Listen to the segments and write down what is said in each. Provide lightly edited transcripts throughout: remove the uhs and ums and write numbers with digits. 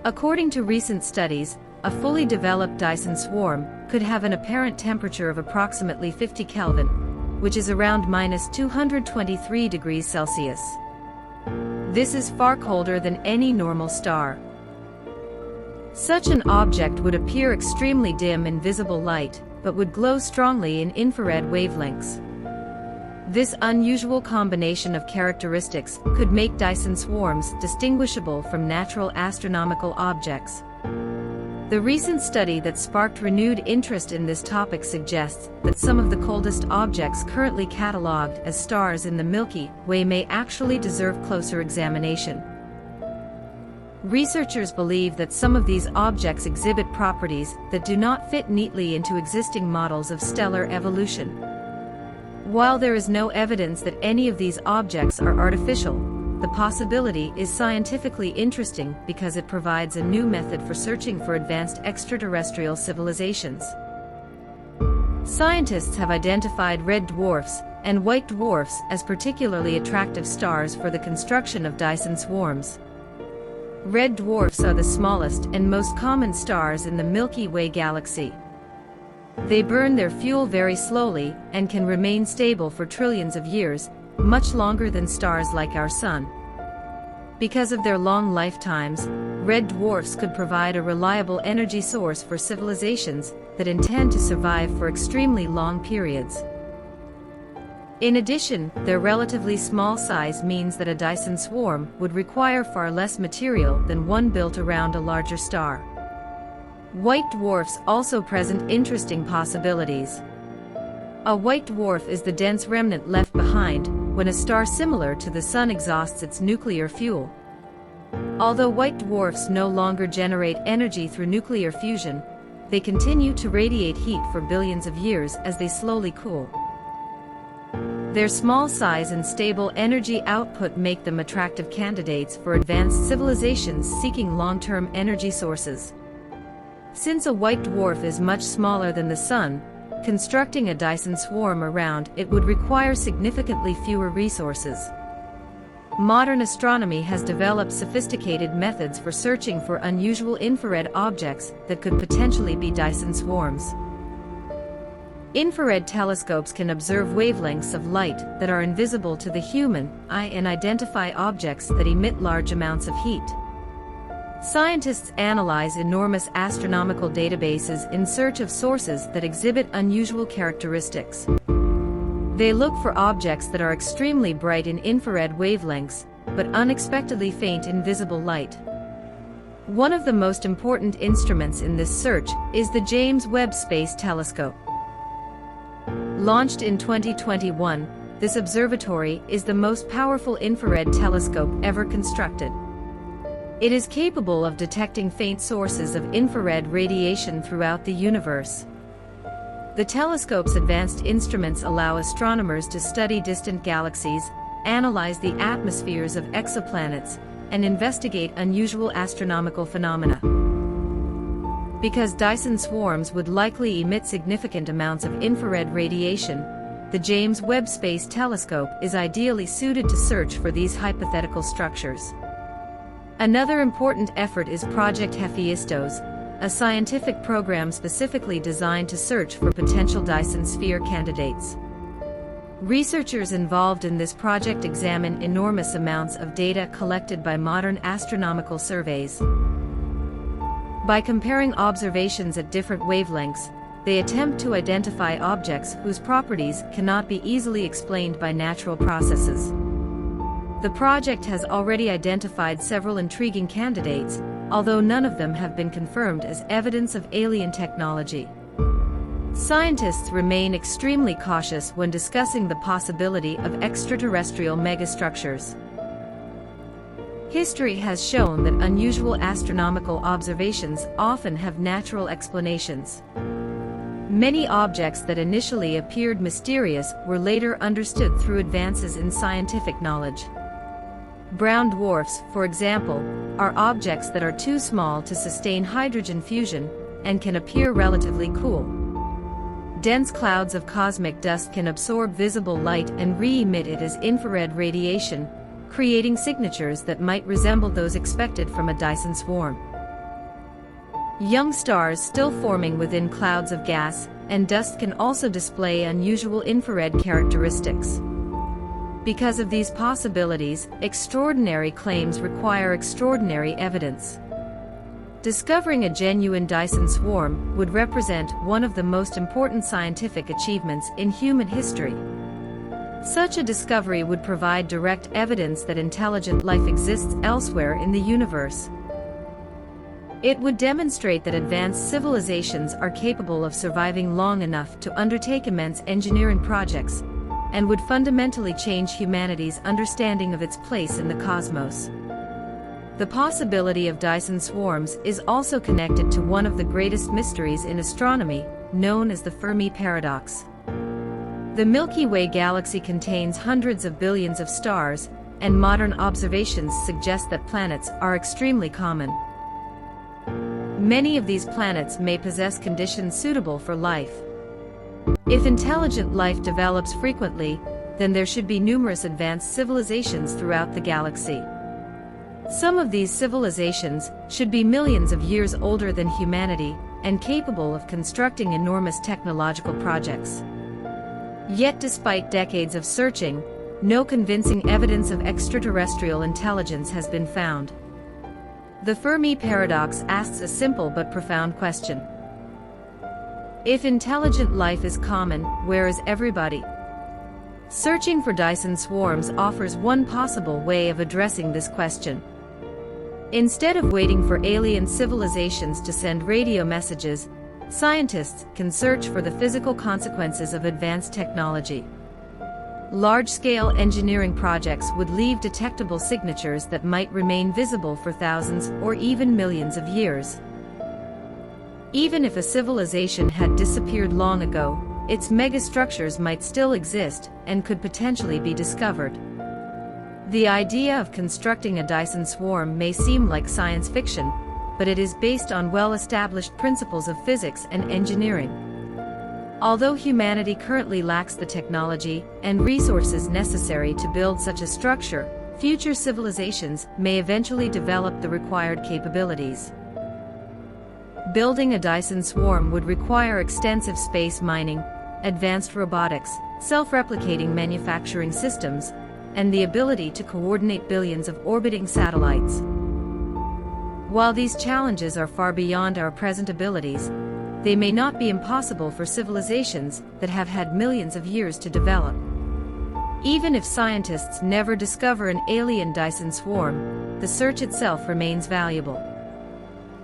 According to recent studies, a fully developed Dyson swarm could have an apparent temperature of approximately 50 Kelvin, which is around minus 223 degrees Celsius. This is far colder than any normal star. Such an object would appear extremely dim in visible light, but would glow strongly in infrared wavelengths. This unusual combination of characteristics could make Dyson swarms distinguishable from natural astronomical objects. The recent study that sparked renewed interest in this topic suggests that some of the coldest objects currently catalogued as stars in the Milky Way may actually deserve closer examination. Researchers believe that some of these objects exhibit properties that do not fit neatly into existing models of stellar evolution. While there is no evidence that any of these objects are artificial, the possibility is scientifically interesting because it provides a new method for searching for advanced extraterrestrial civilizations. Scientists have identified red dwarfs and white dwarfs as particularly attractive stars for the construction of Dyson swarms. Red dwarfs are the smallest and most common stars in the Milky Way galaxy. They burn their fuel very slowly and can remain stable for trillions of years, much longer than stars like our Sun. Because of their long lifetimes, red dwarfs could provide a reliable energy source for civilizations that intend to survive for extremely long periods. In addition, their relatively small size means that a Dyson swarm would require far less material than one built around a larger star. White dwarfs also present interesting possibilities. A white dwarf is the dense remnant left behind when a star similar to the Sun exhausts its nuclear fuel. Although white dwarfs no longer generate energy through nuclear fusion, they continue to radiate heat for billions of years as they slowly cool. Their small size and stable energy output make them attractive candidates for advanced civilizations seeking long-term energy sources. Since a white dwarf is much smaller than the Sun, constructing a Dyson swarm around it would require significantly fewer resources. Modern astronomy has developed sophisticated methods for searching for unusual infrared objects that could potentially be Dyson swarms. Infrared telescopes can observe wavelengths of light that are invisible to the human eye and identify objects that emit large amounts of heat. Scientists analyze enormous astronomical databases in search of sources that exhibit unusual characteristics. They look for objects that are extremely bright in infrared wavelengths, but unexpectedly faint in visible light. One of the most important instruments in this search is the James Webb Space Telescope. Launched in 2021, this observatory is the most powerful infrared telescope ever constructed. It is capable of detecting faint sources of infrared radiation throughout the universe. The telescope's advanced instruments allow astronomers to study distant galaxies, analyze the atmospheres of exoplanets, and investigate unusual astronomical phenomena. Because Dyson swarms would likely emit significant amounts of infrared radiation, the James Webb Space Telescope is ideally suited to search for these hypothetical structures. Another important effort is Project Hephaestos, a scientific program specifically designed to search for potential Dyson sphere candidates. Researchers involved in this project examine enormous amounts of data collected by modern astronomical surveys. By comparing observations at different wavelengths, they attempt to identify objects whose properties cannot be easily explained by natural processes. The project has already identified several intriguing candidates, although none of them have been confirmed as evidence of alien technology. Scientists remain extremely cautious when discussing the possibility of extraterrestrial megastructures. History has shown that unusual astronomical observations often have natural explanations. Many objects that initially appeared mysterious were later understood through advances in scientific knowledge. Brown dwarfs, for example, are objects that are too small to sustain hydrogen fusion and can appear relatively cool. Dense clouds of cosmic dust can absorb visible light and re-emit it as infrared radiation, creating signatures that might resemble those expected from a Dyson swarm. Young stars still forming within clouds of gas and dust can also display unusual infrared characteristics. Because of these possibilities, extraordinary claims require extraordinary evidence. Discovering a genuine Dyson swarm would represent one of the most important scientific achievements in human history. Such a discovery would provide direct evidence that intelligent life exists elsewhere in the universe. It would demonstrate that advanced civilizations are capable of surviving long enough to undertake immense engineering projects, and would fundamentally change humanity's understanding of its place in the cosmos. The possibility of Dyson swarms is also connected to one of the greatest mysteries in astronomy, known as the Fermi paradox. The Milky Way galaxy contains hundreds of billions of stars, and modern observations suggest that planets are extremely common. Many of these planets may possess conditions suitable for life. If intelligent life develops frequently, then there should be numerous advanced civilizations throughout the galaxy. Some of these civilizations should be millions of years older than humanity and capable of constructing enormous technological projects. Yet despite decades of searching, no convincing evidence of extraterrestrial intelligence has been found. The Fermi paradox asks a simple but profound question. If intelligent life is common, where is everybody? Searching for Dyson swarms offers one possible way of addressing this question. Instead of waiting for alien civilizations to send radio messages, scientists can search for the physical consequences of advanced technology. Large-scale engineering projects would leave detectable signatures that might remain visible for thousands or even millions of years. Even if a civilization had disappeared long ago, its megastructures might still exist and could potentially be discovered. The idea of constructing a Dyson swarm may seem like science fiction, but it is based on well-established principles of physics and engineering. Although humanity currently lacks the technology and resources necessary to build such a structure, future civilizations may eventually develop the required capabilities. Building a Dyson swarm would require extensive space mining, advanced robotics, self-replicating manufacturing systems, and the ability to coordinate billions of orbiting satellites. While these challenges are far beyond our present abilities, they may not be impossible for civilizations that have had millions of years to develop. Even if scientists never discover an alien Dyson swarm, the search itself remains valuable.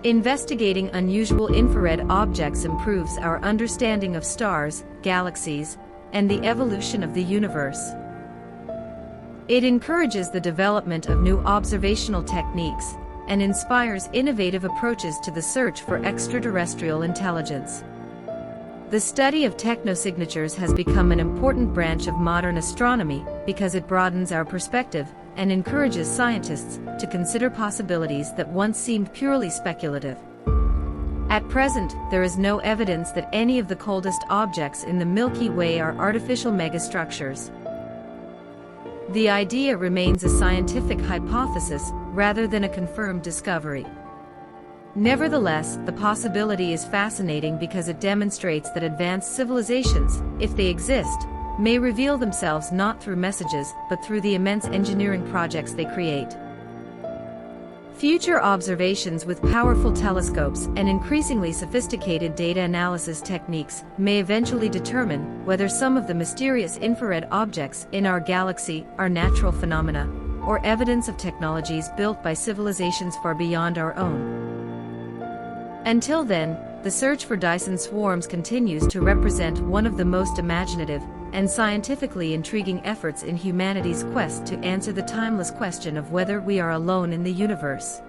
Investigating unusual infrared objects improves our understanding of stars, galaxies, and the evolution of the universe. It encourages the development of new observational techniques and inspires innovative approaches to the search for extraterrestrial intelligence. The study of technosignatures has become an important branch of modern astronomy because it broadens our perspective and encourages scientists to consider possibilities that once seemed purely speculative. At present, there is no evidence that any of the coldest objects in the Milky Way are artificial megastructures. The idea remains a scientific hypothesis rather than a confirmed discovery. Nevertheless, the possibility is fascinating because it demonstrates that advanced civilizations, if they exist, may reveal themselves not through messages but through the immense engineering projects they create. Future observations with powerful telescopes and increasingly sophisticated data analysis techniques may eventually determine whether some of the mysterious infrared objects in our galaxy are natural phenomena or evidence of technologies built by civilizations far beyond our own. Until then, the search for Dyson swarms continues to represent one of the most imaginative and scientifically intriguing efforts in humanity's quest to answer the timeless question of whether we are alone in the universe.